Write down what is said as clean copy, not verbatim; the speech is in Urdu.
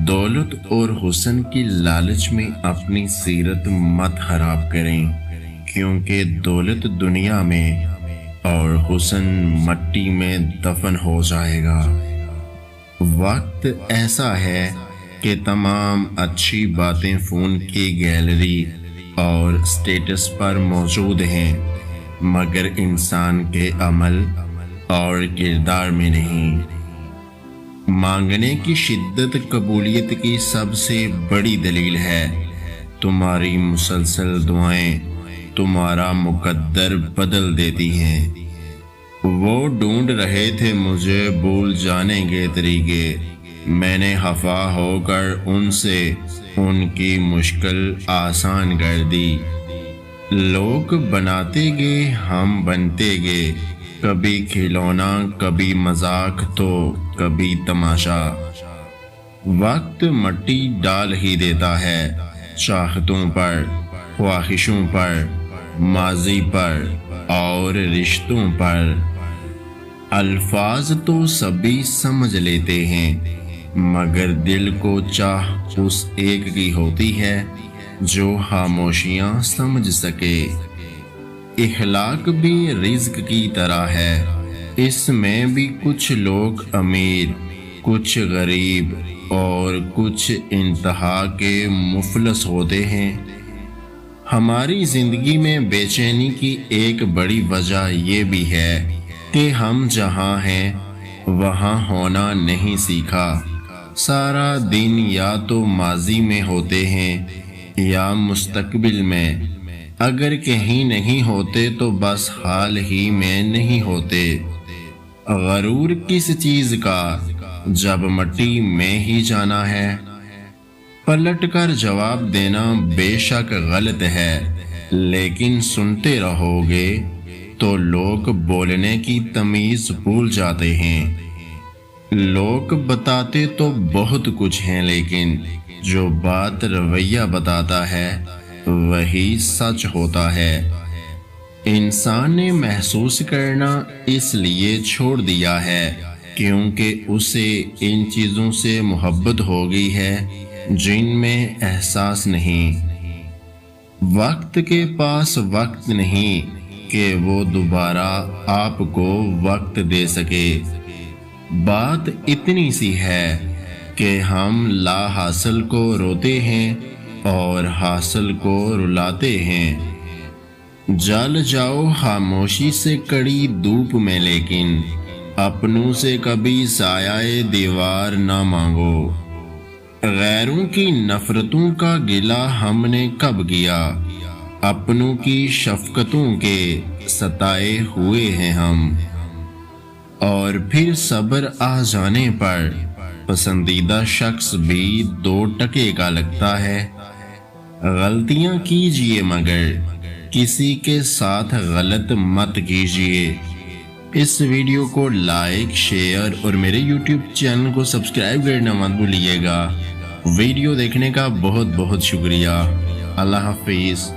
دولت اور حسن کی لالچ میں اپنی سیرت مت خراب کریں، کیونکہ دولت دنیا میں اور حسن مٹی میں دفن ہو جائے گا۔ وقت ایسا ہے کہ تمام اچھی باتیں فون کی گیلری اور سٹیٹس پر موجود ہیں، مگر انسان کے عمل اور کردار میں نہیں۔ مانگنے کی شدت قبولیت کی سب سے بڑی دلیل ہے۔ تمہاری مسلسل دعائیں تمہارا مقدر بدل دیتی ہیں۔ وہ ڈھونڈ رہے تھے مجھے بھول جانے کے طریقے، میں نے خفا ہو کر ان سے ان کی مشکل آسان کر دی۔ لوگ بناتے گئے ہم بنتے گئے، کبھی کھلونا کبھی مذاق تو کبھی تماشا۔ وقت مٹی ڈال ہی دیتا ہے، چاہتوں پر، خواہشوں پر، ماضی پر اور رشتوں پر۔ الفاظ تو سبھی سمجھ لیتے ہیں، مگر دل کو چاہ اس ایک کی ہوتی ہے جو خاموشیاں سمجھ سکے۔ اخلاق بھی رزق کی طرح ہے، اس میں بھی کچھ لوگ امیر، کچھ غریب اور کچھ انتہا کے مفلس ہوتے ہیں۔ ہماری زندگی میں بے چینی کی ایک بڑی وجہ یہ بھی ہے کہ ہم جہاں ہیں وہاں ہونا نہیں سیکھا۔ سارا دن یا تو ماضی میں ہوتے ہیں یا مستقبل میں، اگر کہیں نہیں ہوتے تو بس حال ہی میں نہیں ہوتے۔ غرور کس چیز کا جب مٹی میں ہی جانا ہے؟ پلٹ کر جواب دینا بے شک غلط ہے، لیکن سنتے رہو گے تو لوگ بولنے کی تمیز بھول جاتے ہیں۔ لوگ بتاتے تو بہت کچھ ہیں، لیکن جو بات رویہ بتاتا ہے وہی سچ ہوتا ہے۔ انسان نے محسوس کرنا اس لیے چھوڑ دیا ہے کیونکہ اسے ان چیزوں سے محبت ہو گئی ہے جن میں احساس نہیں۔ وقت کے پاس وقت نہیں کہ وہ دوبارہ آپ کو وقت دے سکے۔ بات اتنی سی ہے کہ ہم لا حاصل کو روتے ہیں اور حاصل کو رلاتے ہیں۔ جل جاؤ خاموشی سے کڑی دھوپ میں، لیکن اپنوں سے کبھی سایہ دیوار نہ مانگو۔ غیروں کی نفرتوں کا گلہ ہم نے کب کیا؟ اپنوں کی شفقتوں کے ستائے ہوئے ہیں ہم۔ اور پھر صبر آ جانے پر پسندیدہ شخص بھی 2 ٹکے کا لگتا ہے۔ غلطیاں کیجئے مگر کسی کے ساتھ غلط مت کیجئے۔ اس ویڈیو کو لائک، شیئر اور میرے یوٹیوب چینل کو سبسکرائب کرنا مت بھولیے گا۔ ویڈیو دیکھنے کا بہت بہت شکریہ۔ اللہ حافظ۔